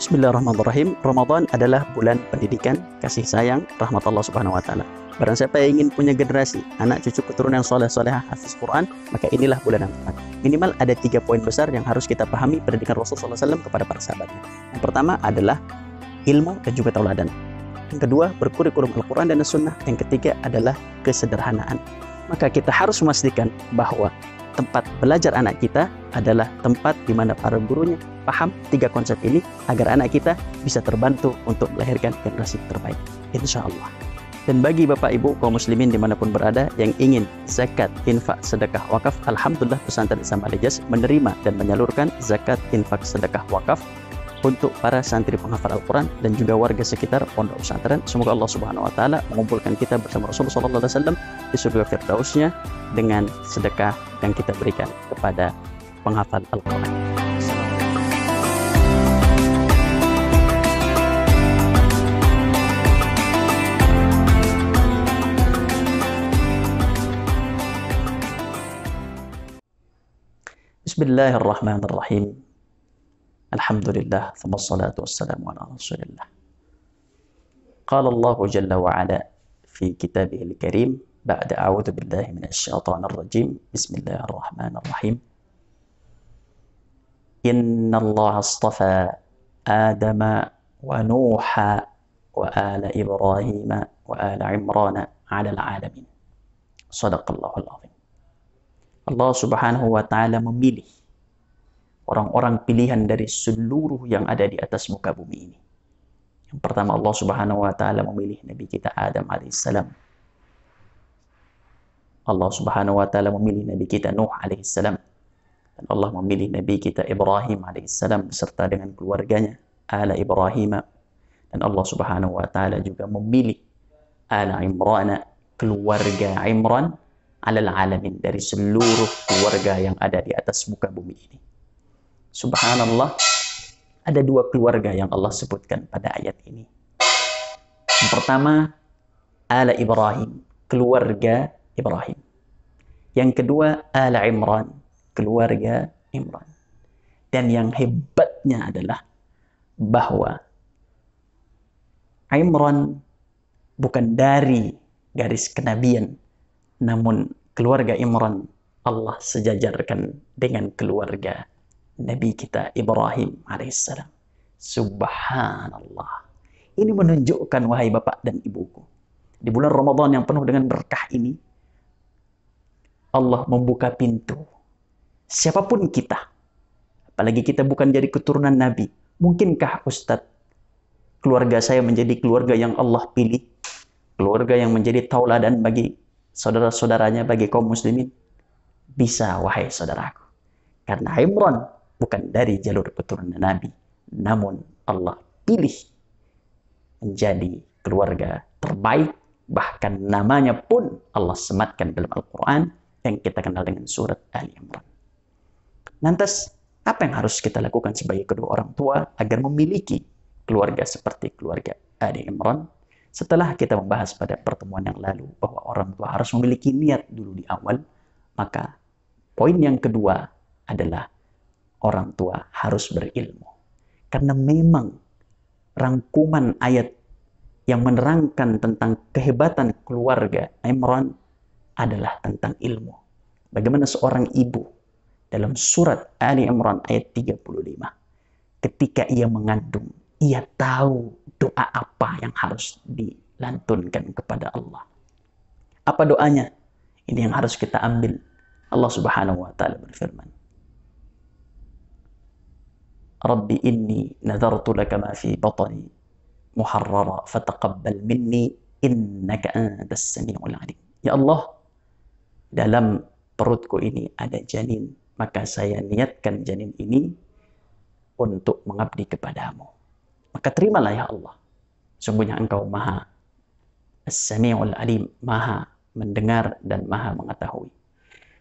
Bismillahirrahmanirrahim. Ramadan adalah bulan pendidikan, kasih sayang, rahmat Allah Subhanahu wa taala. Barang siapa yang ingin punya generasi, anak cucu keturunan yang soleh-solehah hafiz Quran, maka inilah bulan yang tepat. Minimal ada 3 poin besar yang harus kita pahami pendidikan Rasulullah SAW kepada para sahabatnya. Yang pertama adalah ilmu dan juga tauladan. Yang kedua, berkurikulum Al-Quran dan As-Sunnah. Yang ketiga adalah kesederhanaan. Maka kita harus memastikan bahwa tempat belajar anak kita adalah tempat di mana para gurunya paham 3 konsep ini agar anak kita bisa terbantu untuk melahirkan generasi terbaik, insya Allah. Dan bagi Bapak Ibu kaum muslimin dimanapun berada yang ingin zakat, infak, sedekah, wakaf, alhamdulillah pesantren Islam Al-Hijaz menerima dan menyalurkan zakat, infak, sedekah, wakaf untuk para santri penghafal Al-Quran dan juga warga sekitar pondok pesantren. Semoga Allah Subhanahu wa taala mengumpulkan kita bersama Rasulullah SAW di surga Firdausnya dengan sedekah yang kita berikan kepada penghafal Al-Quran. Bismillahirrahmanirrahim. Alhamdulillah, thumma salatu wassalamu ala rasulillah. Qala Allah jalla wa ala fi kitabihil karim ba'da a'udzu billahi minasy syaithanir rajim. Bismillahirrahmanirrahim. Inna Allah astafa Adama wa Nuha wa ala Ibrahim wa ala Imran 'ala al-'alamin. Shadaqallahul 'azim. Allah Subhanahu wa taala memilih orang-orang pilihan dari seluruh yang ada di atas muka bumi ini. Yang pertama, Allah Subhanahu wa taala memilih Nabi kita Adam alaihissalam. Allah Subhanahu wa taala memilih Nabi kita Nuh alaihissalam. Dan Allah memilih Nabi kita Ibrahim alaihissalam beserta dengan keluarganya, ala Ibrahim. Dan Allah Subhanahu wa taala juga memilih ala Imran, keluarga Imran, alal alamin, dari seluruh keluarga yang ada di atas muka bumi ini. Subhanallah, ada 2 keluarga yang Allah sebutkan pada ayat ini. Yang pertama, ala Ibrahim, keluarga Ibrahim. Yang kedua, ala Imran, keluarga Imran. Dan yang hebatnya adalah bahwa Imran bukan dari garis kenabian, namun keluarga Imran Allah sejajarkan dengan keluarga Nabi kita Ibrahim alaihissalam. Subhanallah. Ini menunjukkan, wahai Bapak dan Ibuku, di bulan Ramadan yang penuh dengan berkah ini, Allah membuka pintu. Siapapun kita, apalagi kita bukan jadi keturunan Nabi, mungkinkah Ustadz, keluarga saya menjadi keluarga yang Allah pilih, keluarga yang menjadi tauladan bagi saudara-saudaranya, bagi kaum muslimin? Bisa, wahai saudaraku. Karena Imran bukan dari jalur keturunan Nabi, namun Allah pilih menjadi keluarga terbaik, bahkan namanya pun Allah sematkan dalam Al-Quran yang kita kenal dengan surat Ali Imran. Lantas, apa yang harus kita lakukan sebagai kedua orang tua agar memiliki keluarga seperti keluarga Ali Imran? Setelah kita membahas pada pertemuan yang lalu bahwa orang tua harus memiliki niat dulu di awal, maka poin yang kedua adalah orang tua harus berilmu. Karena memang rangkuman ayat yang menerangkan tentang kehebatan keluarga Imran adalah tentang ilmu. Bagaimana seorang ibu dalam surat Ali Imran ayat 35, ketika ia mengandung, ia tahu doa apa yang harus dilantunkan kepada Allah. Apa doanya? Ini yang harus kita ambil. Allah Subhanahu wa taala berfirman, Rabbi inni nadartu laka ma fi batni muharrara fataqabbal minni innaka antas samiul alim. Ya Allah, dalam perutku ini ada janin, maka saya niatkan janin ini untuk mengabdi kepadamu. Maka terimalah ya Allah. Sungguhnya Engkau Maha As-Sami'ul Alim, Maha mendengar dan Maha mengetahui.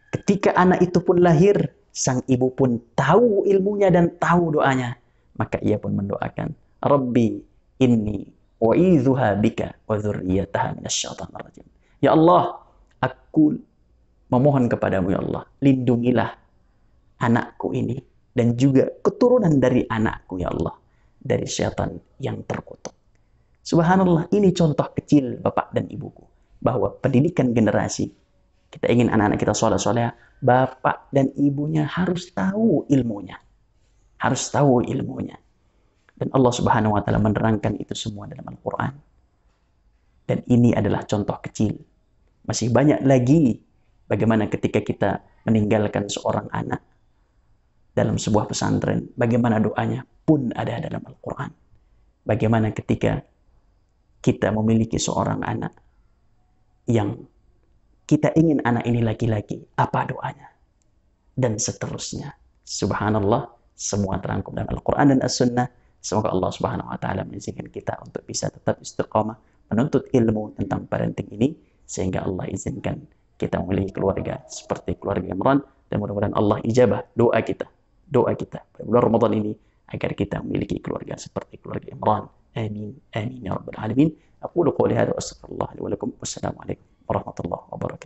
Ketika anak itu pun lahir, sang ibu pun tahu ilmunya dan tahu doanya. Maka ia pun mendoakan, Rabbi inni u'idzuha bika wa dzurriyyataha minasyaitonir rajim. Ya Allah, aku memohon kepadamu ya Allah, lindungilah anakku ini dan juga keturunan dari anakku ya Allah dari syaitan yang terkutuk. Subhanallah, ini contoh kecil Bapak dan Ibuku, bahwa pendidikan generasi, kita ingin anak-anak kita soleh-soleh, Bapak dan Ibunya harus tahu ilmunya. Harus tahu ilmunya. Dan Allah Subhanahu wa taala menerangkan itu semua dalam Al-Qur'an. Dan ini adalah contoh kecil. Masih banyak lagi bagaimana ketika kita meninggalkan seorang anak dalam sebuah pesantren, bagaimana doanya pun ada dalam Al-Qur'an. Bagaimana ketika kita memiliki seorang anak yang kita ingin anak ini laki-laki, apa doanya? Dan seterusnya. Subhanallah, semua terangkum dalam Al-Quran dan As-Sunnah. Semoga Allah Subhanahu wa taala mengizinkan kita untuk bisa tetap istiqamah menuntut ilmu tentang parenting ini, sehingga Allah izinkan kita memiliki keluarga seperti keluarga Imran, dan mudah-mudahan Allah ijabah doa kita pada bulan Ramadan ini agar kita memiliki keluarga seperti keluarga Imran. Amin amin ya rabbal alamin. Aqulu qouli hadza wa astaghfirullah li wa lakum. Wassalamu alaikum warahmatullahi wabarakatuh.